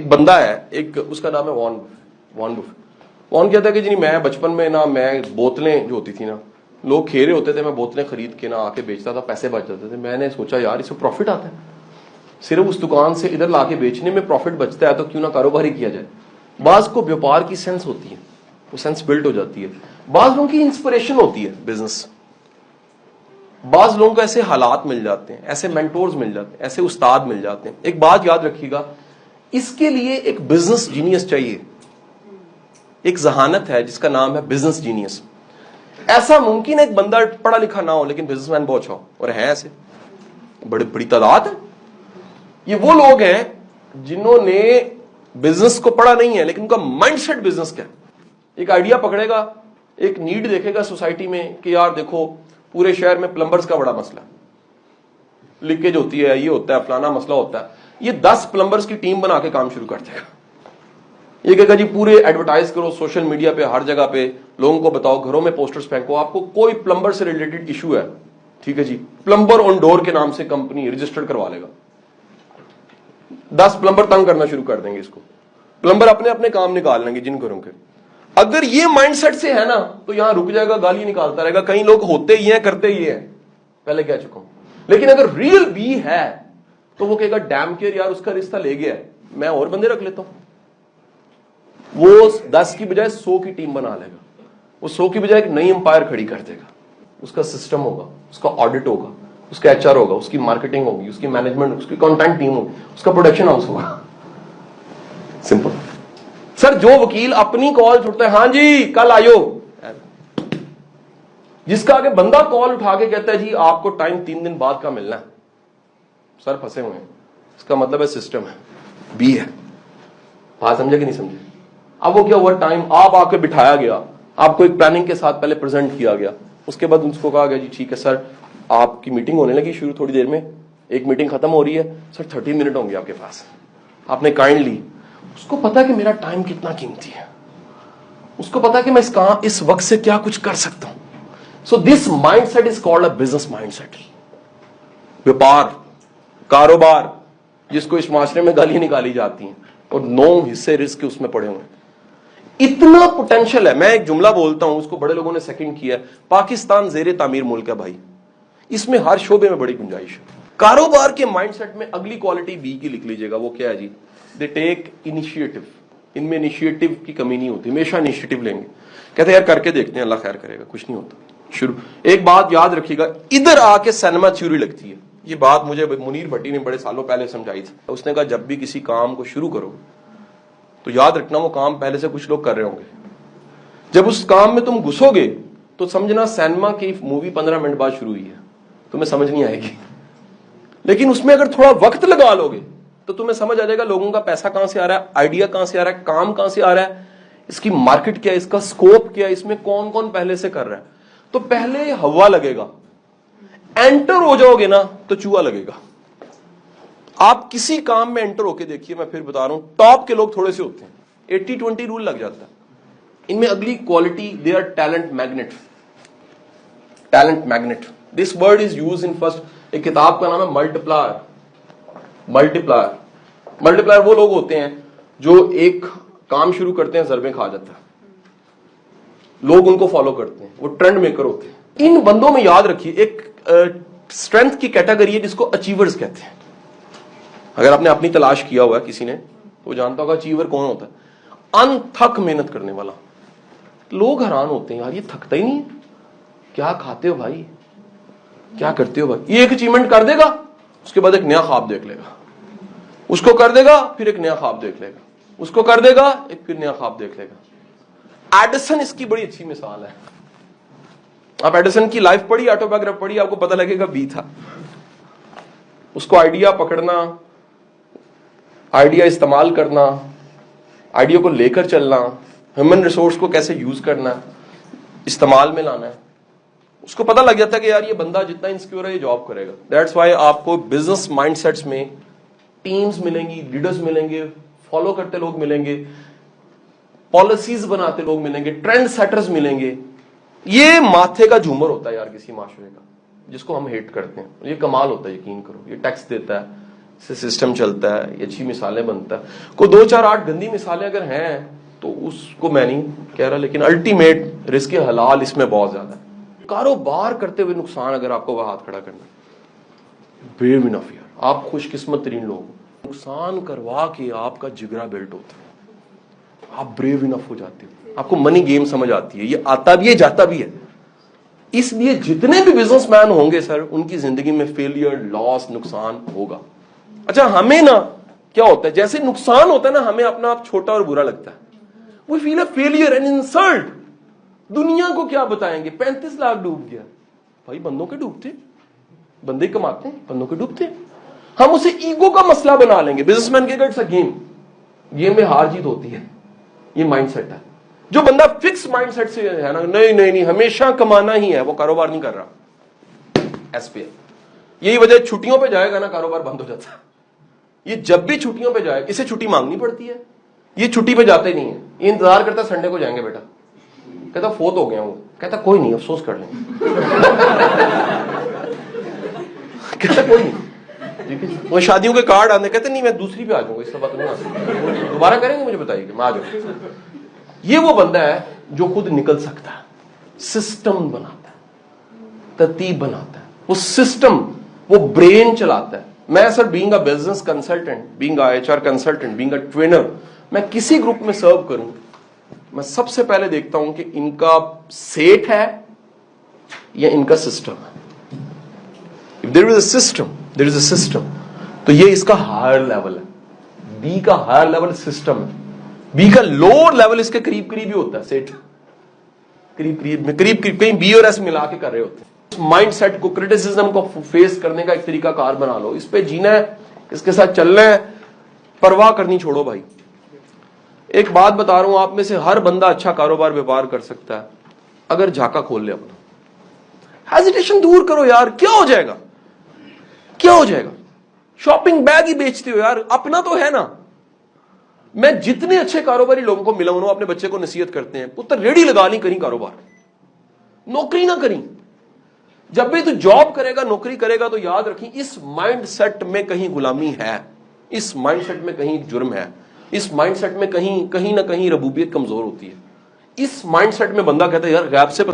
ایک بندہ ہے, ایک اس کا نام ہے وارن بفیٹ. وارن کہتا ہے کہ جی میں بچپن میں نا, میں بوتلیں جو ہوتی تھی نا, لوگ کھیرے ہوتے تھے, میں بوتلیں خرید کے نا آ کے بیچتا تھا, پیسے بچ جاتے تھے. میں نے سوچا یار اس سے پروفٹ آتا ہے, صرف اس دکان سے ادھر لا کے بیچنے میں پروفٹ بچتا ہے تو کیوں نہ کاروبار ہی کیا جائے. بعض کو بیوپار کی سینس ہوتی ہے, وہ سینس بلٹ ہو جاتی ہے. بعض لوگوں کی انسپریشن ہوتی ہے بزنس. بعض لوگوں کو ایسے حالات مل جاتے ہیں, ایسے مینٹورز مل جاتے ہیں, ایسے استاد مل جاتے ہیں. ایک بات یاد رکھیے گا, اس کے لیے ایک بزنس جینیس چاہیے. ایک ذہانت ہے جس کا نام ہے بزنس جینیس. ایسا ممکن ہے ایک بندہ پڑھا لکھا نہ ہو لیکن بزنس مین بہت اچھا ہو, اور ہیں ایسے بڑی تعداد ہے. یہ وہ لوگ ہیں جنہوں نے بزنس کو پڑھا نہیں ہے لیکن ان کا مائنڈ سیٹ بزنس کا ہے. ایک آئیڈیا پکڑے گا, ایک نیڈ دیکھے گا سوسائٹی میں کہ یار دیکھو پورے شہر میں پلمبرز کا بڑا مسئلہ ہے, لیکیج ہوتی ہے, یہ ہوتا ہے, فلانا مسئلہ ہوتا ہے. یہ 10 پلمبرز کی ٹیم بنا کے کام شروع کر دے گا. یہ کہے گا جی پورے ایڈورٹائز کرو سوشل میڈیا پہ, ہر جگہ پہ لوگوں کو بتاؤ, گھروں میں پوسٹرز پھینکو, آپ کو کوئی پلمبر سے ریلیٹڈ ایشو ہے, ٹھیک ہے جی, پلمبر آن ڈور کے نام سے کمپنی رجسٹرڈ کروا لے گا. 10 پلمبر تنگ کرنا شروع کر دیں گے اس کو. پلمبر اپنے اپنے کام نکال لیں گے جن گھروں کے. اگر یہ مائنڈ سیٹ سے ہے نا تو یہاں رک جائے گا, گالی نکالتا رہے گا. کئی لوگ ہوتے ہی ہیں, کرتے ہی ہیں, پہلے کہہ چکا ہوں. لیکن اگر ریئل بی ہے تو وہ کہے گا ڈیم کیئر یار اس کا رشتہ لے گیا ہے, میں اور بندے رکھ لیتا ہوں. وہ 10 کی بجائے 100 کی ٹیم بنا لے گا. وہ 100 کی بجائے ایک نئی امپائر کھڑی کر دے گا. اس کا سسٹم ہوگا, اس کا آڈٹ ہوگا, اس کا ایچ آر ہوگا, اس کی مارکیٹنگ ہوگی, اس کی مینجمنٹ, اس کی کانٹینٹ ٹیم ہوگی, اس کا پروڈکشن ہاؤس ہوگا. سمپل. سر جو وکیل اپنی کال چھوڑتا ہے, ہاں جی کل آئیو, جس کا آگے بندہ کال اٹھا کے کہتا ہے جی آپ کو ٹائم 3 دن بعد کا ملنا ہے, سر پھنسے ہوئے ہیں. اس کا مطلب ہے سسٹم ہے, بی ہے. بات سمجھے کہ نہیں سمجھے؟ اب وہ کیا ہوا, ٹائم آپ آ کے بٹھایا گیا, آپ کو ایک پلاننگ کے ساتھ پہلے پریزنٹ کیا گیا, اس کے بعد اس کو کہا گیا جی ٹھیک ہے سر آپ کی میٹنگ ہونے لگی شروع تھوڑی دیر میں, ایک میٹنگ ختم ہو رہی ہے سر, 30 منٹ ہوں گے آپ کے پاس. آپ نے کائنڈ لی. اس کو پتا کہ میرا ٹائم کتنا قیمتی ہے, اس کو پتا کہ میں اس وقت سے کیا کچھ کر سکتا ہوں. So this mindset is called a business mindset. ویپار, کاروبار جس کو اس معاشرے میں گالیاں نکالی جاتی ہیں اور 9 حصے رزق کے اس میں پڑے ہوئے ہیں. اتنا پوٹینشل ہے. میں ایک جملہ بولتا ہوں, اس کو بڑے لوگوں نے سیکنڈ کیا ہے, پاکستان زیر تعمیر ملک ہے بھائی, اس میں ہر شعبے میں بڑی گنجائش ہے. کاروبار کے مائنڈ سیٹ میں اگلی کوالٹی بی کی لکھ لیجیے گا, وہ کیا ہے جی, دے ٹیک انیشیٹو. ان میں انیشیٹو کی کمی نہیں ہوتی, ہمیشہ انیشیٹو لیں گے. کہتے ہیں یار کر کے دیکھتے ہیں, اللہ خیر کرے گا, کچھ نہیں ہوتا. شروع. ایک بات یاد رکھیے گا, ادھر آ کے سینما تھیوری لگتی ہے. یہ بات مجھے منیر بھٹی نے بڑے سالوں پہلے سمجھائی تھی. اس نے کہا جب بھی کسی کام کو شروع کرو تو یاد رکھنا وہ کام پہلے سے کچھ لوگ کر رہے ہوں گے. جب اس کام میں تم گھسو گے تو سمجھنا سینما کی مووی 15 منٹ بعد شروع ہوئی ہے, تمہیں سمجھ نہیں آئے گی. لیکن اس میں اگر تھوڑا وقت لگا لو گے تو تمہیں سمجھ آ جائے گا لوگوں کا پیسہ کہاں سے آ رہا ہے, آئیڈیا کہاں سے آ رہا ہے, کام کہاں سے آ رہا ہے, اس کی مارکیٹ کیا ہے, اس کا سکوپ کیا ہے, اس میں کون کون پہلے سے کر رہا ہے. تو پہلے ہوا لگے گا, انٹر ہو جاؤ گے نا تو چوہا لگے گا. آپ کسی کام میں انٹر ہو کے دیکھیے, میں پھر بتا رہا ہوں, ٹاپ کے لوگ تھوڑے سے ہوتے ہیں, 80-20 رول لگ جاتا ہے. ان میں اگلی quality, they are talent magnet. Talent magnet, this word is use in first. ایک کتاب کا نام ہے ملٹیپلائر. ملٹیپلائر, ملٹیپلائر وہ لوگ ہوتے ہیں جو ایک کام شروع کرتے ہیں, ضربیں کھا جاتا ہے, لوگ ان کو فالو کرتے ہیں, وہ ٹرینڈ میکر ہوتے ہیں. ان بندوں میں یاد رکھیے ایک اسٹرینتھ کی کیٹیگری ہے جس کو اچیورز کہتے ہیں. اگر آپ نے اپنی تلاش کیا ہوا ہے کسی نے تو جانتا ہوگا اچیور کون ہوتا ہے, ان تھک محنت کرنے والا. لوگ حیران ہوتے ہیں یار یہ تھکتا ہی نہیں ہے, کیا کھاتے ہو بھائی, کیا کرتے ہو بھائی. یہ ایک اچیومنٹ کر دے گا, اس کے بعد ایک نیا خواب دیکھ لے گا, اس کو کر دے گا پھر ایک نیا خواب دیکھ لے گا, اس کو کر دے گا ایک پھر نیا خواب دیکھ لے گا. ایڈیسن اس کی بڑی اچھی مثال ہے. آپ ایڈیسن کی لائف پڑھی, آٹو بایوگراف پڑھی, آپ کو پتہ لگے گا بی تھا. اس کو آئیڈیا پکڑنا, آئیڈیا استعمال کرنا, آئیڈیا کو لے کر چلنا, ہیومن ریسورس کو کیسے یوز کرنا ہے, استعمال میں لانا ہے, اس کو پتہ لگ جاتا ہے کہ یار یہ بندہ جتنا انسیکیور ہے یہ جاب کرے گا. دیٹس وائی آپ کو بزنس مائنڈ سیٹس میں ٹیمز ملیں گی, لیڈرز ملیں گے, فالو کرتے لوگ ملیں گے, پالیسیز بناتے لوگ ملیں گے, ٹرینڈ سیٹرز ملیں گے. یہ ماتھے کا جھومر ہوتا ہے یار کسی معاشرے کا, جس کو ہم ہیٹ کرتے ہیں. یہ کمال ہوتا ہے, یقین کرو. یہ ٹیکس دیتا ہے, سے سسٹم چلتا ہے, یہ اچھی مثالیں بنتا ہے. کوئی 2-4-8 گندی مثالیں اگر ہیں تو اس کو میں نہیں کہہ رہا, لیکن الٹیمیٹ رزق حلال اس میں بہت زیادہ ہے. کاروبار کرتے ہوئے نقصان اگر آپ کو ہاتھ کھڑا کرنا, بریو انف یار, آپ خوش قسمت ترین لوگ. نقصان کروا کے آپ کا جگرا بیلٹ ہوتا ہے, آپ بریو انف ہو جاتے ہو, آپ کو منی گیم سمجھ آتی ہے, یہ آتا بھی ہے جاتا بھی ہے. اس لیے جتنے بھی بزنس مین ہوں گے سر, ان کی زندگی میں فیلئر, لاس, نقصان ہوگا. اچھا ہمیں نا کیا ہوتا ہے, جیسے نقصان ہوتا ہے نا ہمیں اپنا آپ چھوٹا اور برا لگتا ہے. وی فیل اے فیلئر اینڈ انسلٹ. دنیا کو کیا بتائیں گے 35 لاکھ ڈوب گیا. بھائی بندوں کے ڈوبتے, بندے کماتے ہیں, بندوں کے ڈوبتے. ہم اسے ایگو کا مسئلہ بنا لیں گے. بزنس مین کے اٹس اے گیم, گیم میں ہار جیت ہوتی ہے. یہ مائنڈ سیٹ ہے. جو بندہ فکس مائنڈ سیٹ سے ہے نا, نہیں ہمیشہ کمانا ہی ہے, وہ کاروبار نہیں کر رہا. ایس پی ایل, یہی وجہ چھٹیوں پہ جائے گا نا کاروبار بند ہو جاتا ہے. یہ جب بھی چھٹیوں پہ جائے, اسے چھٹی مانگنی پڑتی ہے. یہ چھٹی پہ جاتے نہیں ہے, یہ انتظار کرتا سنڈے کو جائیں گے بیٹا. کہتا فوت ہو گیا ہوں, کہتا کوئی نہیں افسوس کر لیں. کہتا کوئی نہیں, وہ شادیوں کے کارڈ آنے, کہتے نہیں میں دوسری پہ آ جاؤں گا, اس کا بات نہیں آ سکتا, دوبارہ کریں گے مجھے بتائیے کہ میں آ جاؤں. یہ وہ بندہ ہے جو خود نکل سکتا ہے, سسٹم بناتا ہے, ترتیب بناتا ہے, وہ سسٹم, وہ برین چلاتا ہے. میں sir being a business consultant, being a H R consultant, being a trainer, میں کسی گروپ میں سرو کروں, میں سب سے پہلے دیکھتا ہوں کہ ان کا سیٹ ہے یا ان کا سسٹم ہے. If there is a system, there is a system. تو یہ اس کا ہائر لیول ہے. بی کا ہائر لیول سسٹم ہے, بی کا لوور لیول اس کے قریب قریب ہی ہوتا ہے. سیٹ قریب کہیں بی اور ایس ملا کے کر رہے ہوتے ہیں. مائنڈ سیٹ کو, کرٹیسزم کو فیس کرنے کا ایک طریقہ کار بنا لو, اس پہ جینا ہے, اس کے ساتھ چلنا ہے, پرواہ کرنی چھوڑو بھائی. ایک بات بتا رہا ہوں, آپ میں سے ہر بندہ اچھا کاروبار ویپار کر سکتا ہے اگر جھاکا کھول لے اپنا. ہیزیٹیشن دور کرو یار, کیا ہو جائے گا, کیا ہو جائے گا. شاپنگ بیگ ہی بیچتے ہو یار, اپنا تو ہے نا. میں جتنے اچھے کاروباری لوگوں کو ملا ہوں, اپنے بچے کو نصیحت کرتے ہیں, پتر ریڈی لگا نہیں کریں کاروبار, نوکری نہ کریں. جب بھی تو جاب کرے گا, نوکری کرے گا, تو یاد رکھیں اس مائنڈ سیٹ میں کہیں غلامی ہے, اس مائنڈ سیٹ میں کہیں جرم ہے, اس مائنڈ سیٹ میں کہیں نہ کہیں ربوبیت کمزور ہوتی ہے. اس مائنڈ سیٹ میں بندہ کہتا ہے یار غیب سے